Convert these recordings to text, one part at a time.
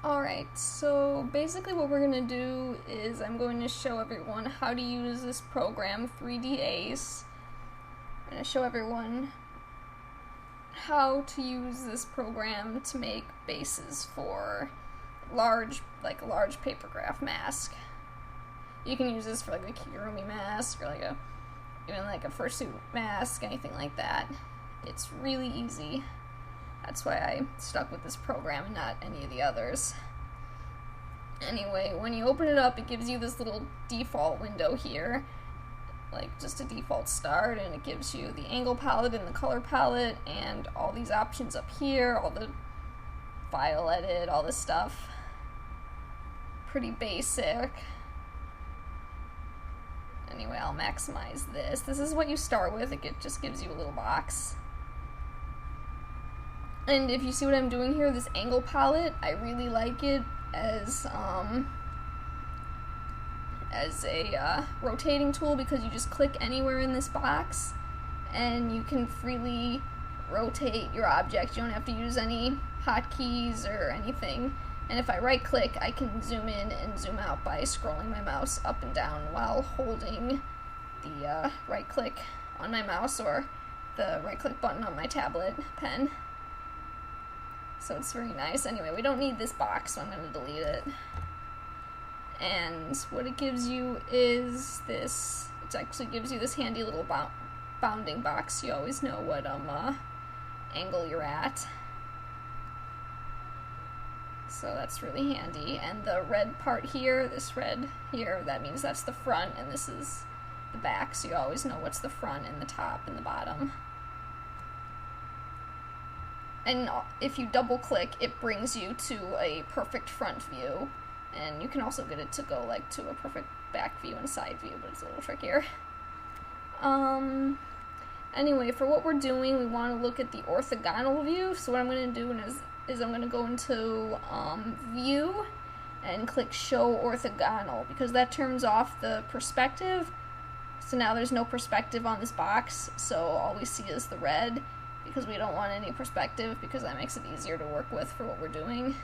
Alright, so basically what we're going to do is I'm going to show everyone how to use this program, 3D Ace. I'm going to show everyone how to use this program to make bases for a large paper-graph mask. You can use this for like a Kigurumi mask or like even like a fursuit mask, anything like that. It's really easy. That's why I stuck with this program and not any of the others. Anyway, when you open it up, it gives you this little default window here, like just a default start, and it gives you the angle palette and the color palette and all these options up here, all the file edit, all this stuff. Pretty basic. Anyway, I'll maximize this. This is what you start with. It just gives you a little box. And if you see what I'm doing here, this angle palette, I really like it as a rotating tool, because you just click anywhere in this box and you can freely rotate your object. You don't have to use any hotkeys or anything. And if I right click, I can zoom in and zoom out by scrolling my mouse up and down while holding the right click on my mouse or the right click button on my tablet pen. So it's very nice. Anyway, we don't need this box, so I'm going to delete it. And what it gives you is this. It actually gives you this handy little bounding box, so you always know what angle you're at. So that's really handy. And the red part here, this red here, that means that's the front, and this is the back, so you always know what's the front and the top and the bottom. And if you double click, it brings you to a perfect front view, and you can also get it to go like to a perfect back view and side view, but it's a little trickier. Anyway, for what we're doing, we want to look at the orthogonal view. So what I'm going to do is I'm going to go into view and click show orthogonal, because that turns off the perspective. So now there's no perspective on this box, so all we see is the red, because we don't want any perspective, because that makes it easier to work with for what we're doing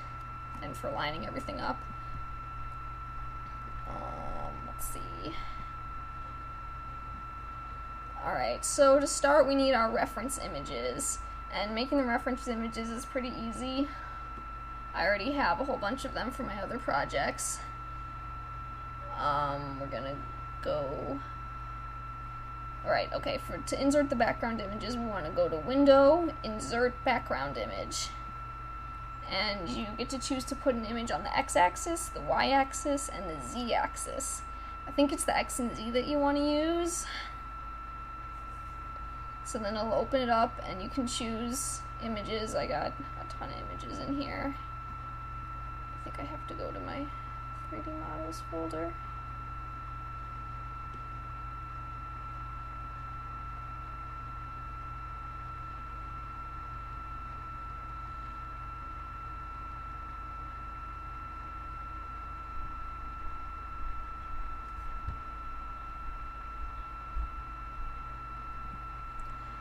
and for lining everything up. Let's see. Alright, so to start we need our reference images, and making the reference images is pretty easy. I already have a whole bunch of them for my other projects. We're gonna go... Alright, okay, to insert the background images, we want to go to Window, Insert Background Image. And you get to choose to put an image on the X-axis, the Y-axis, and the Z-axis. I think it's the X and Z that you want to use. So then it'll open it up, and you can choose images. I got a ton of images in here. I think I have to go to my 3D models folder.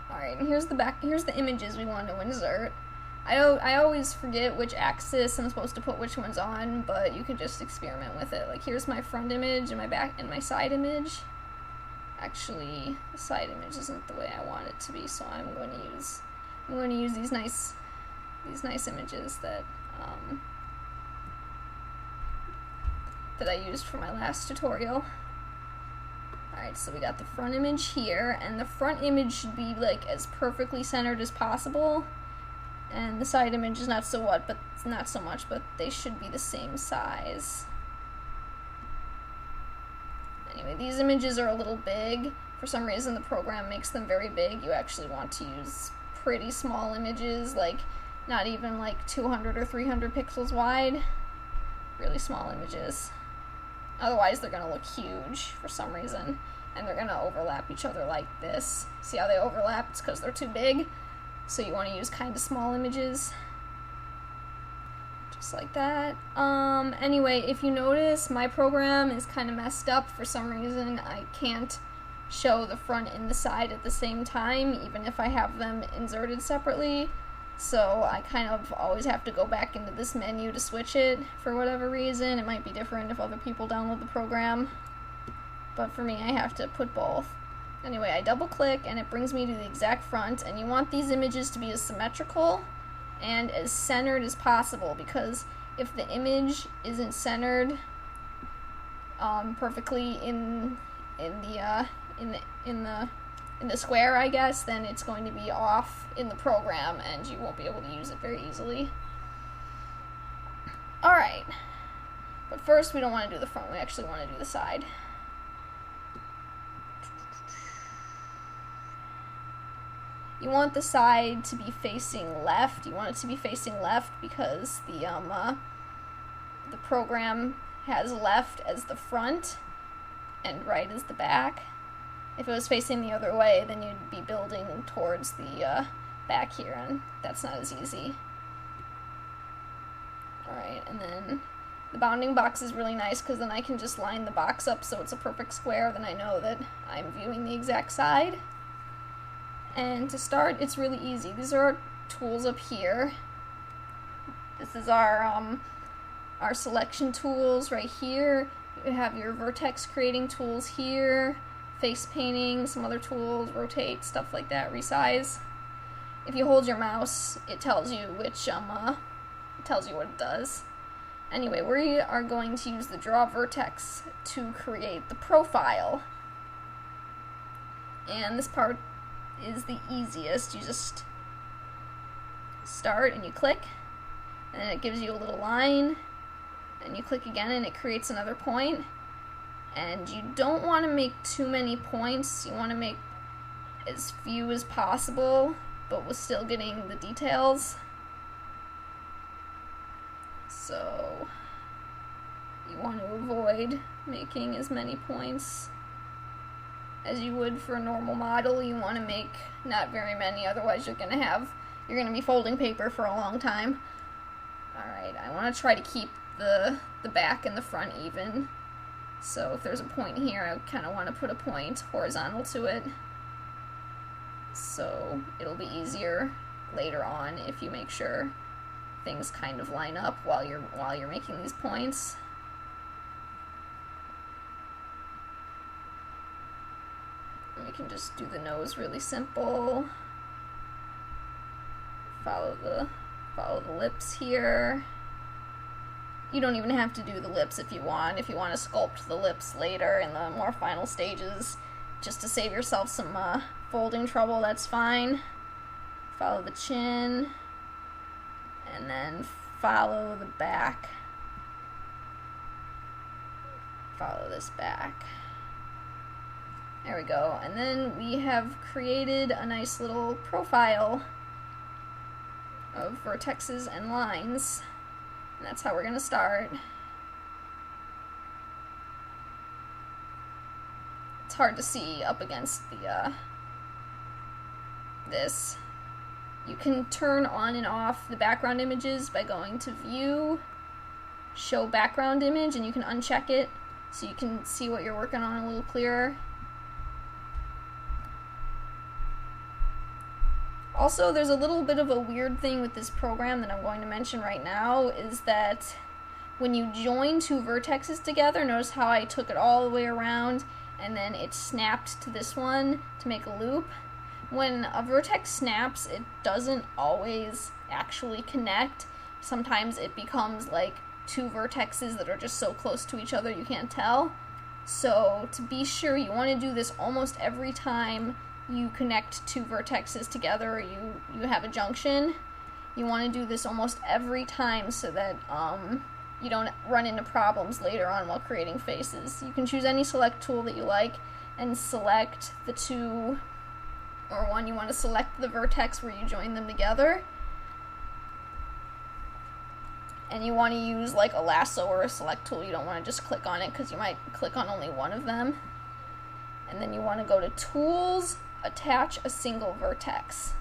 Alright, and here's the images we want to insert. I always forget which axis I'm supposed to put which ones on, but you can just experiment with it. Like, here's my front image and my back and my side image. Actually, the side image isn't the way I want it to be, so I'm going to use these nice images that that I used for my last tutorial. Alright, so we got the front image here, and the front image should be like as perfectly centered as possible, and the side image is not so much, but they should be the same size. Anyway, these images are a little big. For some reason the program makes them very big. You actually want to use pretty small images, like not even like 200 or 300 pixels wide. Really small images. Otherwise they're going to look huge for some reason, and they're going to overlap each other like this. See how they overlap? It's because they're too big. So you want to use kind of small images. Just like that. Anyway, if you notice, my program is kind of messed up. For some reason, I can't show the front and the side at the same time, even if I have them inserted separately. So I kind of always have to go back into this menu to switch it for whatever reason. It might be different if other people download the program, but for me I have to put both. Anyway, I double click and it brings me to the exact front, and you want these images to be as symmetrical and as centered as possible, because if the image isn't centered perfectly in the square, I guess, then it's going to be off in the program and you won't be able to use it very easily. Alright, but first we don't want to do the front, we actually want to do the side. You want the side to be facing left. You want it to be facing left because the program has left as the front and right as the back. If it was facing the other way, then you'd be building towards the back here, and that's not as easy. Alright, and then the bounding box is really nice because then I can just line the box up so it's a perfect square. Then I know that I'm viewing the exact side. And to start, it's really easy. These are our tools up here. This is our selection tools right here. You have your vertex creating tools here, face painting, some other tools, rotate, stuff like that, resize. If you hold your mouse, it tells you which, it tells you what it does. Anyway, we are going to use the draw vertex to create the profile. And this part is the easiest. You just start and you click, and then it gives you a little line, and you click again and it creates another point. And you don't want to make too many points. You want to make as few as possible, but with still getting the details. So you want to avoid making as many points as you would for a normal model. You want to make not very many, otherwise you're gonna be folding paper for a long time. Alright, I want to try to keep the back and the front even. So if there's a point here, I kind of want to put a point horizontal to it. So it'll be easier later on if you make sure things kind of line up while you're making these points. We can just do the nose really simple. Follow the lips here. You don't even have to do the lips if you want. If you want to sculpt the lips later in the more final stages, just to save yourself some folding trouble, that's fine. Follow the chin, and then follow the back. Follow this back. There we go. And then we have created a nice little profile of vertexes and lines. And that's how we're going to start. It's hard to see up against the this. You can turn on and off the background images by going to View, Show Background Image, and you can uncheck it so you can see what you're working on a little clearer. Also, there's a little bit of a weird thing with this program that I'm going to mention right now, is that when you join two vertexes together, notice how I took it all the way around and then it snapped to this one to make a loop. When a vertex snaps, it doesn't always actually connect. Sometimes it becomes like two vertexes that are just so close to each other you can't tell. So to be sure, you want to do this almost every time you connect two vertexes together, or you have a junction. You want to do this almost every time so that you don't run into problems later on while creating faces. You can choose any select tool that you like and select the two, or one, you want to select the vertex where you join them together. And you want to use like a lasso or a select tool. You don't want to just click on it because you might click on only one of them. And then you want to go to Tools, Attach a Single Vertex.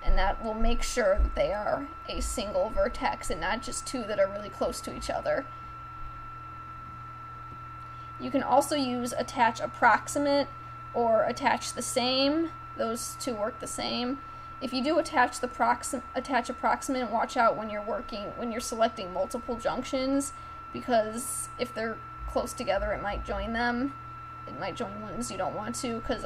And that will make sure that they are a single vertex and not just two that are really close to each other. You can also use Attach Approximate or Attach the Same. Those two work the same. If you do attach approximate, watch out when you're selecting multiple junctions, because if they're close together, it might join them. It might join ones you don't want to, because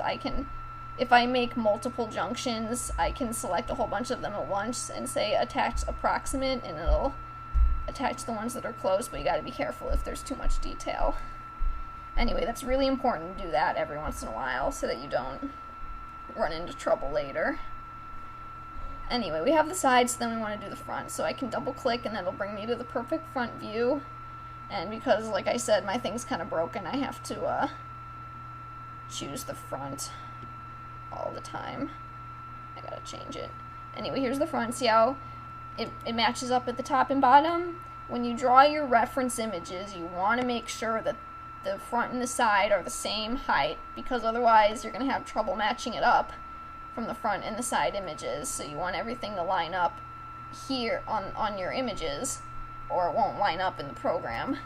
if I make multiple junctions, I can select a whole bunch of them at once and say attach approximate, and it'll attach the ones that are close, but you gotta be careful if there's too much detail. Anyway, that's really important to do that every once in a while so that you don't run into trouble later. Anyway, we have the sides, then we want to do the front. So I can double click and that'll bring me to the perfect front view. And because, like I said, my thing's kind of broken, I have to choose the front all the time. I gotta change it. Anyway, here's the front. See how it matches up at the top and bottom? When you draw your reference images, you want to make sure that the front and the side are the same height, because otherwise you're going to have trouble matching it up from the front and the side images. So you want everything to line up here on your images, or it won't line up in the program.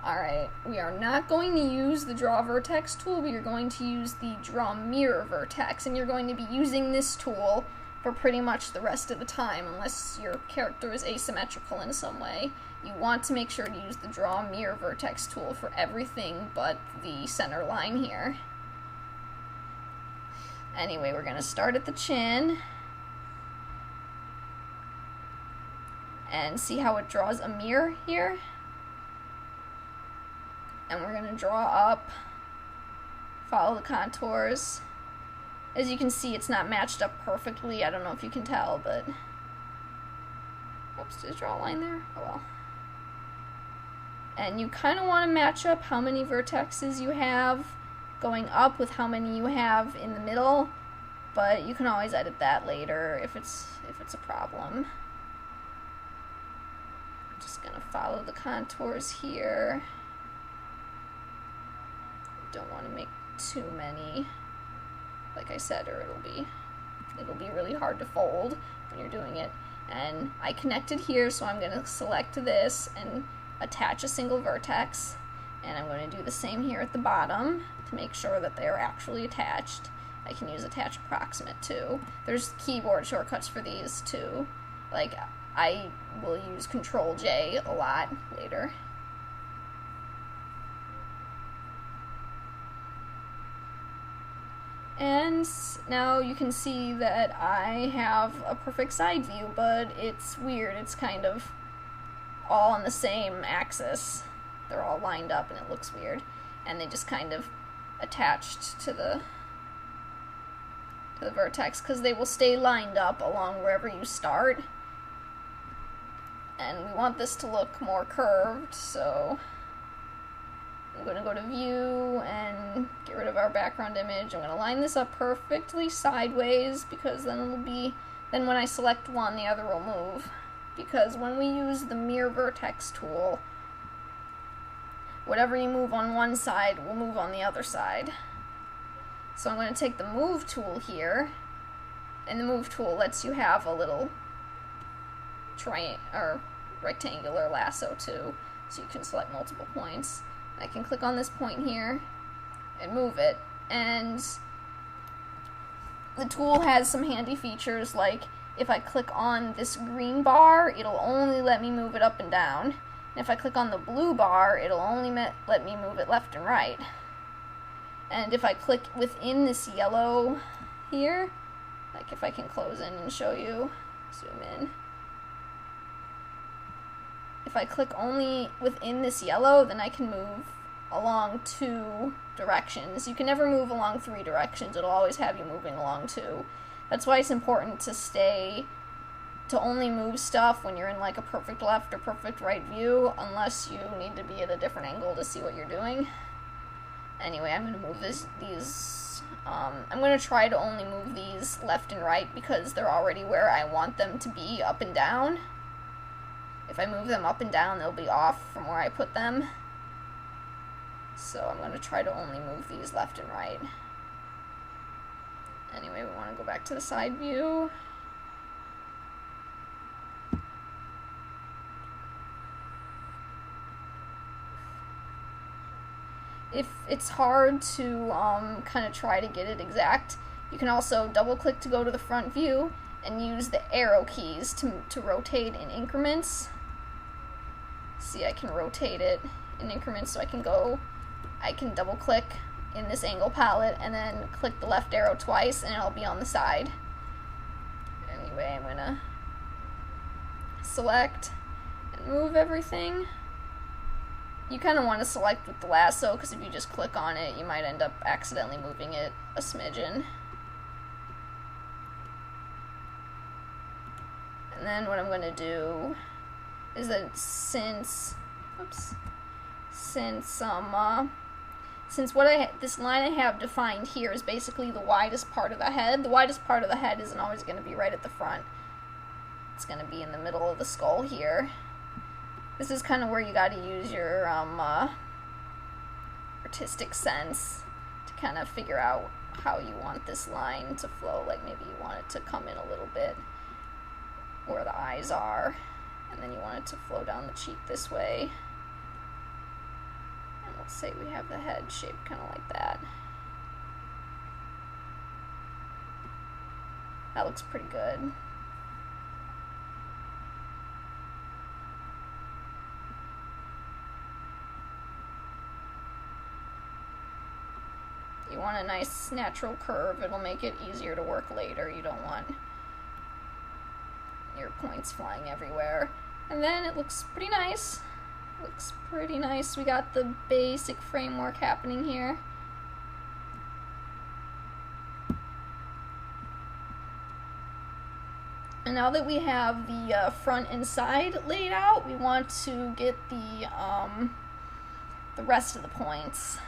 Alright, we are not going to use the Draw Vertex tool, we are going to use the Draw Mirror Vertex, and you're going to be using this tool for pretty much the rest of the time, unless your character is asymmetrical in some way. You want to make sure to use the Draw Mirror Vertex tool for everything but the center line here. Anyway, we're going to start at the chin, and see how it draws a mirror here? And we're going to draw up, follow the contours. As you can see, it's not matched up perfectly. I don't know if you can tell, but... Oops, did I draw a line there? Oh well. And you kind of want to match up how many vertexes you have going up with how many you have in the middle, but you can always edit that later if it's a problem. I'm just going to follow the contours here. Don't want to make too many, like I said, or it'll be really hard to fold when you're doing it. And I connected here, so I'm going to select this and attach a single vertex, and I'm going to do the same here at the bottom to make sure that they are actually attached. I can use attach approximate too. There's keyboard shortcuts for these too. Like, I will use Control J a lot later. And now you can see that I have a perfect side view, but it's weird. It's kind of all on the same axis. They're all lined up and it looks weird. And they just kind of attached to the vertex, because they will stay lined up along wherever you start. And we want this to look more curved, so I'm going to go to View and get rid of our background image. I'm going to line this up perfectly sideways, because then when I select one, the other will move. Because when we use the Mirror Vertex tool, whatever you move on one side will move on the other side. So I'm going to take the Move tool here, and the Move tool lets you have a little rectangular lasso too, so you can select multiple points. I can click on this point here and move it, and the tool has some handy features, like if I click on this green bar, it'll only let me move it up and down, and if I click on the blue bar, it'll only let me move it left and right. And if I click within this yellow here, like if I can close in and show you, zoom in. If I click only within this yellow, then I can move along 2 directions. You can never move along 3 directions. It'll always have you moving along 2. That's why it's important to only move stuff when you're in like a perfect left or perfect right view, unless you need to be at a different angle to see what you're doing. Anyway, I'm going to move I'm going to try to only move these left and right, because they're already where I want them to be, up and down. If I move them up and down, they'll be off from where I put them. So I'm going to try to only move these left and right. Anyway, we want to go back to the side view. If it's hard to kind of try to get it exact, You can also double click to go to the front view and use the arrow keys to rotate in increments. See, I can rotate it in increments, so I can double click in this angle palette and then click the left arrow twice and it'll be on the side. Anyway, I'm gonna select and move everything. You kind of want to select with the lasso, because if you just click on it, you might end up accidentally moving it a smidgen. And then what I'm going to do is that since this line I have defined here is basically the widest part of the head, the widest part of the head isn't always going to be right at the front. It's going to be in the middle of the skull here. This is kind of where you got to use your artistic sense to kind of figure out how you want this line to flow. Like maybe you want it to come in a little bit where the eyes are, and then you want it to flow down the cheek this way. And let's say we have the head shaped kind of like that. That looks pretty good. You want a nice natural curve. It'll make it easier to work later. You don't want your points flying everywhere. And then it looks pretty nice. Looks pretty nice. We got the basic framework happening here. And now that we have the front and side laid out, we want to get the rest of the points.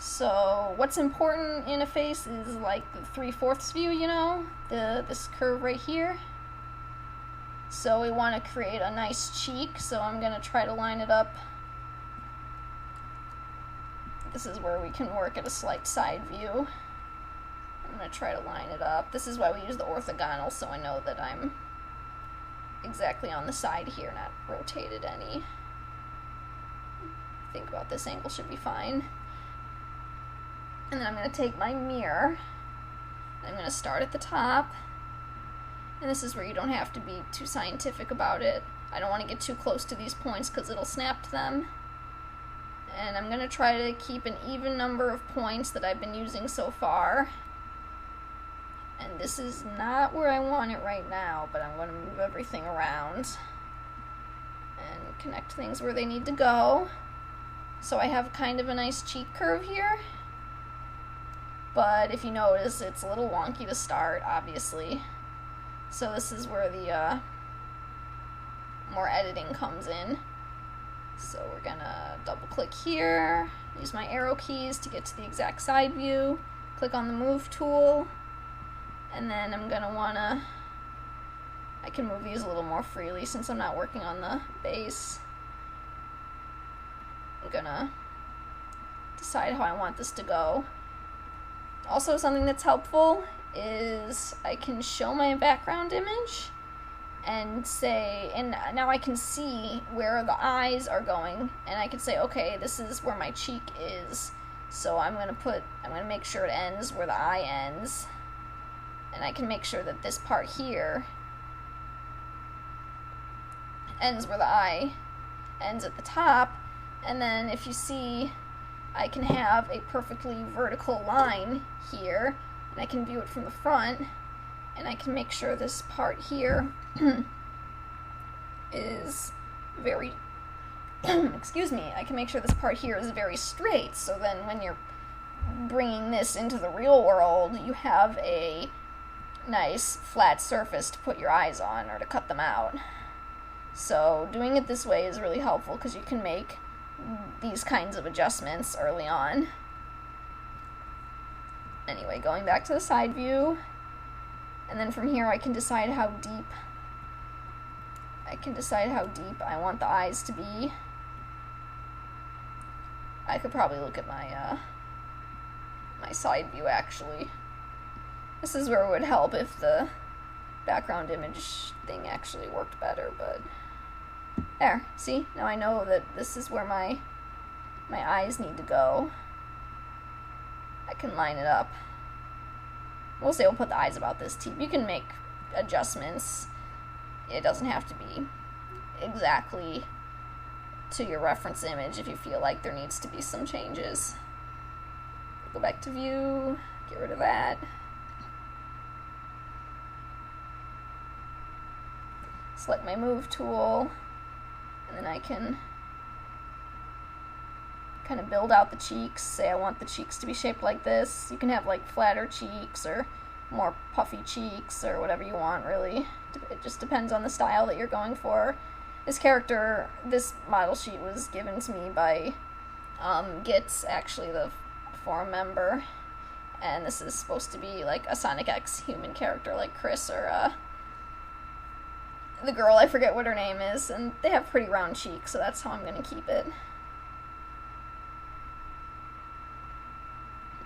So what's important in a face is like the 3/4 view, you know, this curve right here. So we want to create a nice cheek, so I'm going to try to line it up. This is where we can work at a slight side view. I'm going to try to line it up. This is why we use the orthogonal, so I know that I'm exactly on the side here, not rotated any. Think about this angle should be fine. And then I'm going to take my mirror, and I'm going to start at the top, and this is where you don't have to be too scientific about it. I don't want to get too close to these points because it'll snap to them. And I'm going to try to keep an even number of points that I've been using so far. And this is not where I want it right now, but I'm going to move everything around and connect things where they need to go. So I have kind of a nice cheek curve here. But if you notice, it's a little wonky to start, obviously. So this is where the more editing comes in. So we're gonna double click here, use my arrow keys to get to the exact side view, click on the move tool, and then I'm gonna I can move these a little more freely since I'm not working on the base. I'm gonna decide how I want this to go. Also, something that's helpful is I can show my background image and say, and now I can see where the eyes are going, and I can say, okay, this is where my cheek is, so I'm gonna make sure it ends where the eye ends, and I can make sure that this part here ends where the eye ends at the top. And then if you see, I can have a perfectly vertical line here, and I can view it from the front, and I can make sure this part here is very excuse me, I can make sure this part here is very straight, so then when you're bringing this into the real world, you have a nice flat surface to put your eyes on or to cut them out. So doing it this way is really helpful because you can make these kinds of adjustments early on. Anyway, going back to the side view, and then from here I can decide how deep I want the eyes to be. I could probably look at my my side view actually. This is where it would help if the background image thing actually worked better, but there, see? Now I know that this is where my eyes need to go. I can line it up we'll say we'll put the eyes about this deep. You can make adjustments. It doesn't have to be exactly to your reference image if you feel like there needs to be some changes. Go back to view, get rid of that. Select my move tool, and then I can kind of build out the cheeks. Say I want the cheeks to be shaped like this. You can have like flatter cheeks or more puffy cheeks or whatever you want, really. It just depends on the style that you're going for. This character, this model sheet was given to me by Gitz, actually the forum member, and this is supposed to be like a Sonic X human character like Chris or the girl, I forget what her name is, and they have pretty round cheeks, so that's how I'm going to keep it.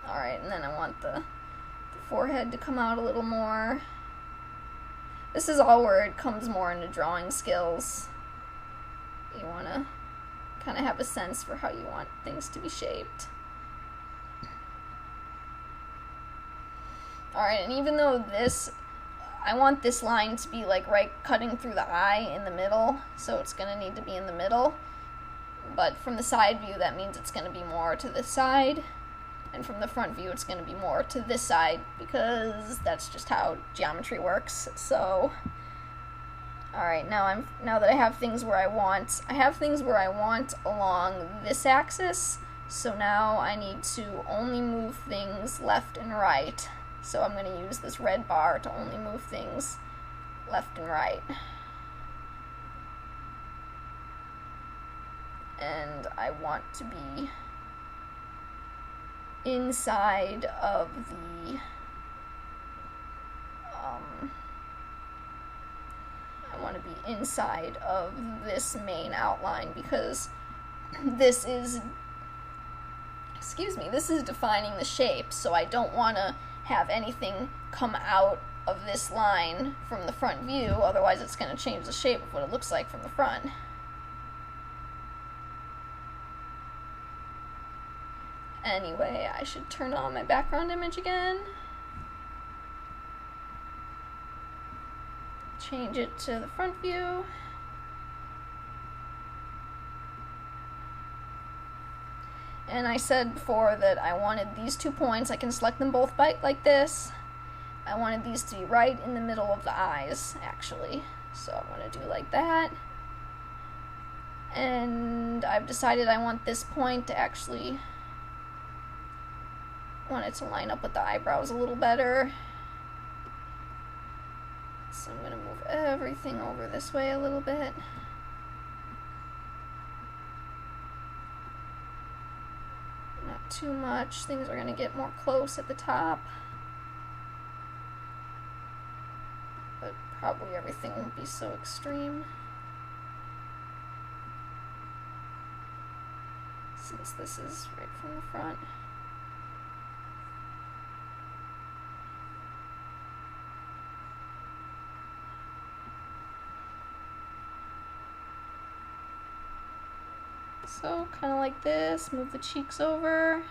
Alright, and then I want the forehead to come out a little more. This is all where it comes more into drawing skills. You want to kind of have a sense for how you want things to be shaped. Alright, and even though I want this line to be like right cutting through the eye in the middle, so it's going to need to be in the middle, but from the side view that means it's going to be more to this side, and from the front view it's going to be more to this side, because that's just how geometry works. So alright, now that I have things where I want along this axis, so now I need to only move things left and right. So I'm going to use this red bar to only move things left and right. And I want to be inside of the inside of this main outline, because this is defining the shape, so I don't want to have anything come out of this line from the front view, otherwise it's going to change the shape of what it looks like from the front. Anyway, I should turn on my background image again. Change it to the front view. And I said before that I wanted these 2 points, I can select them both like this. I wanted these to be right in the middle of the eyes, actually. So I'm going to do like that. And I've decided I want this point to actually, want it to line up with the eyebrows a little better. So I'm going to move everything over this way a little bit. Not too much. Things are going to get more close at the top. But probably everything won't be so extreme, since this is right from the front. So, kind of like this, move the cheeks over.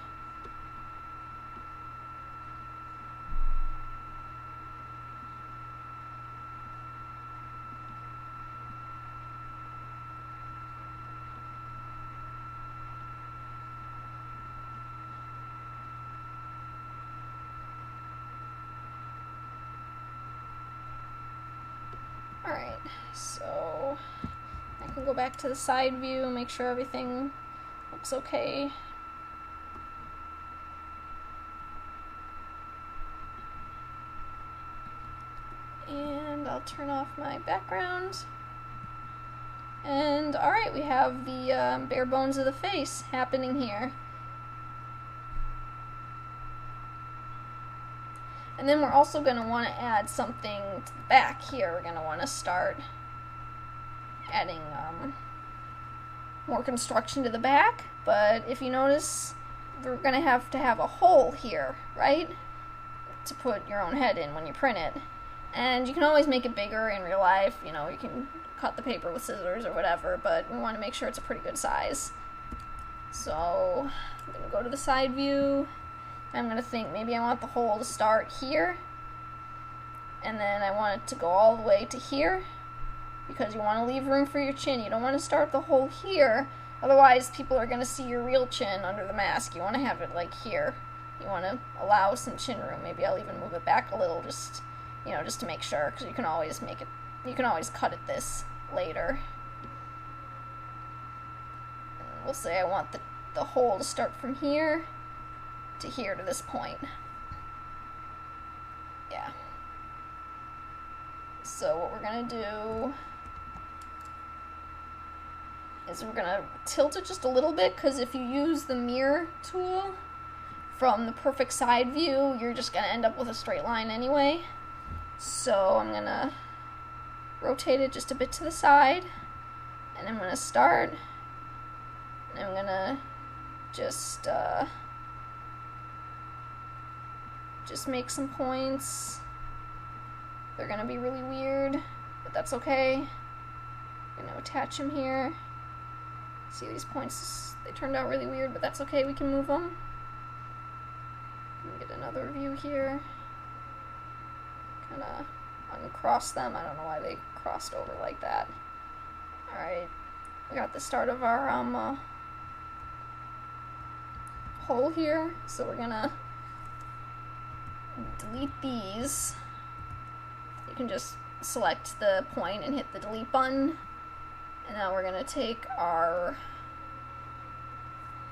Alright, so I can go back to the side view, make sure everything looks okay. And I'll turn off my background. And alright, we have the bare bones of the face happening here. And then we're also going to want to add something to the back here. We're going to want to start adding more construction to the back. But if you notice, we're going to have a hole here, right? To put your own head in when you print it. And you can always make it bigger in real life. You know, you can cut the paper with scissors or whatever, but we want to make sure it's a pretty good size. So I'm going to go to the side view. I'm going to think maybe I want the hole to start here and then I want it to go all the way to here, because you want to leave room for your chin. You don't want to start the hole here, otherwise people are going to see your real chin under the mask. You want to have it like here. You want to allow some chin room. Maybe I'll even move it back a little, just to make sure, because you can always cut it this later. And we'll say I want the hole to start from here to here, to this point. Yeah. So what we're going to do is we're going to tilt it just a little bit, because if you use the mirror tool from the perfect side view, you're just going to end up with a straight line anyway. So I'm going to rotate it just a bit to the side, and I'm going to start, and I'm going to just make some points. They're going to be really weird, but that's okay. I'm going to attach them here. See, these points, they turned out really weird, but that's okay, we can move them. Let me get another view here. Kind of uncross them. I don't know why they crossed over like that. Alright, we got the start of our hole here, so we're gonna delete these. You can just select the point and hit the delete button, and now we're gonna take our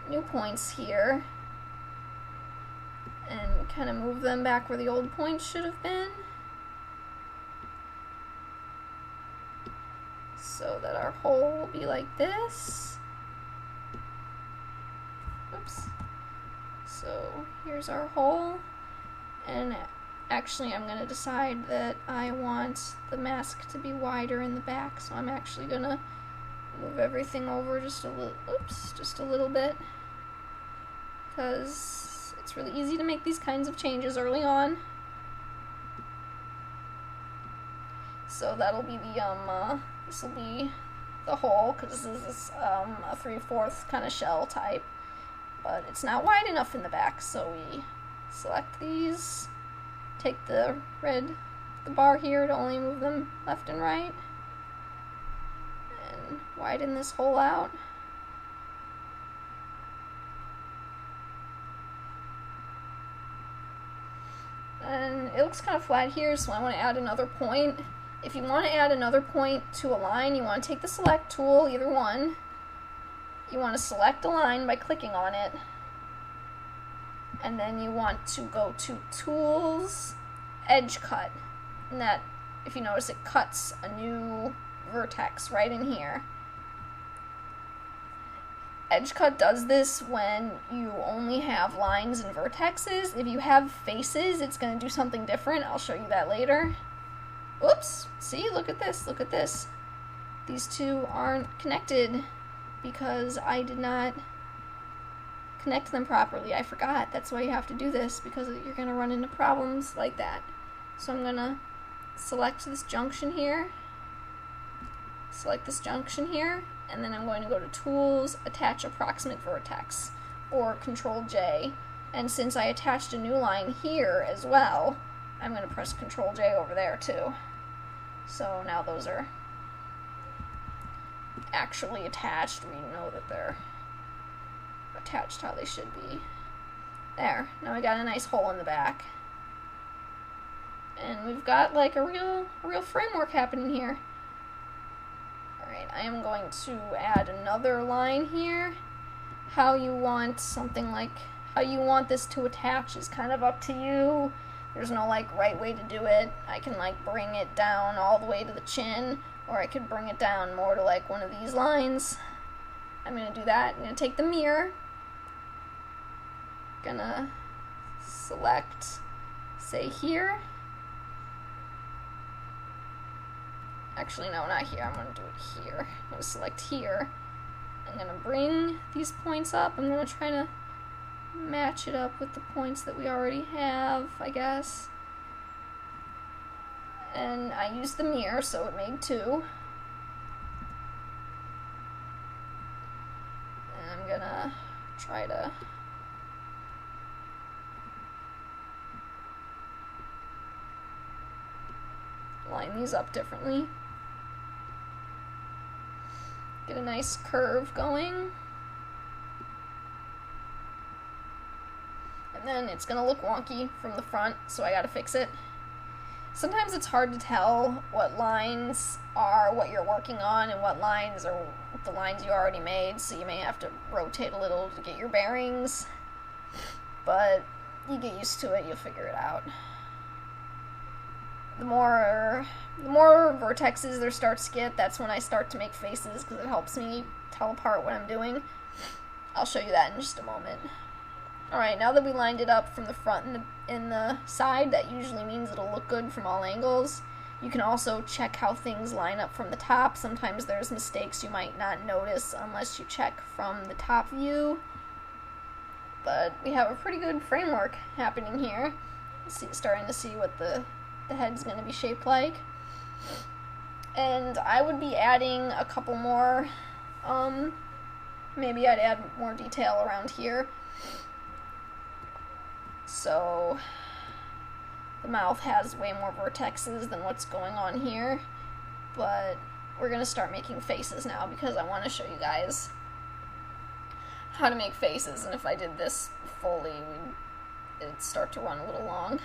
new points here and kind of move them back where the old points should have been, so that our hole will be like this. Oops. So here's our hole, and actually I'm going to decide that I want the mask to be wider in the back, so I'm actually going to move everything over just a little bit, because it's really easy to make these kinds of changes early on. So that'll be the this will be the hole, because this is a 3/4 kind of shell type, but it's not wide enough in the back, so we select these, take the bar here to only move them left and right, and widen this hole out. And it looks kind of flat here, so I want to add another point. If you want to add another point to a line, you want to take the select tool, either one. You want to select a line by clicking on it, and then you want to go to Tools, Edge Cut, and that, if you notice, it cuts a new vertex right in here. Edge Cut does this when you only have lines and vertexes. If you have faces, it's going to do something different. I'll show you that later. Oops, see, look at this, look at this. These two aren't connected because I did not connect them properly. I forgot. That's why you have to do this, because you're going to run into problems like that. So I'm going to select this junction here, and then I'm going to go to Tools, Attach Approximate Vertex, or Control J. And since I attached a new line here as well, I'm going to press Control J over there too. So now those are actually attached. We know that they're attached how they should be. There. Now we got a nice hole in the back. And we've got like a real framework happening here. Alright, I am going to add another line here. How you want this to attach is kind of up to you. There's no like right way to do it. I can like bring it down all the way to the chin, or I could bring it down more to like one of these lines. I'm going to do that. I'm going to take the mirror. Gonna select, say here. Actually, no, not here. I'm going to do it here. I'm going to select here. I'm going to bring these points up. I'm going to try to match it up with the points that we already have, I guess. And I used the mirror, so it made two. And I'm going to try to line these up differently. Get a nice curve going. And then it's gonna look wonky from the front, so I gotta fix it. Sometimes it's hard to tell what lines are what you're working on and what lines are the lines you already made, so you may have to rotate a little to get your bearings. But you get used to it, you'll figure it out. The more vertexes there starts to get, that's when I start to make faces, because it helps me tell apart what I'm doing. I'll show you that in just a moment. Alright, now that we lined it up from the front and the side, that usually means it'll look good from all angles. You can also check how things line up from the top. Sometimes there's mistakes you might not notice unless you check from the top view. But we have a pretty good framework happening here. Starting to see what the head's going to be shaped like. And I would be adding a couple more, maybe I'd add more detail around here. So the mouth has way more vertexes than what's going on here, but we're going to start making faces now because I want to show you guys how to make faces, and if I did this fully, it'd start to run a little long.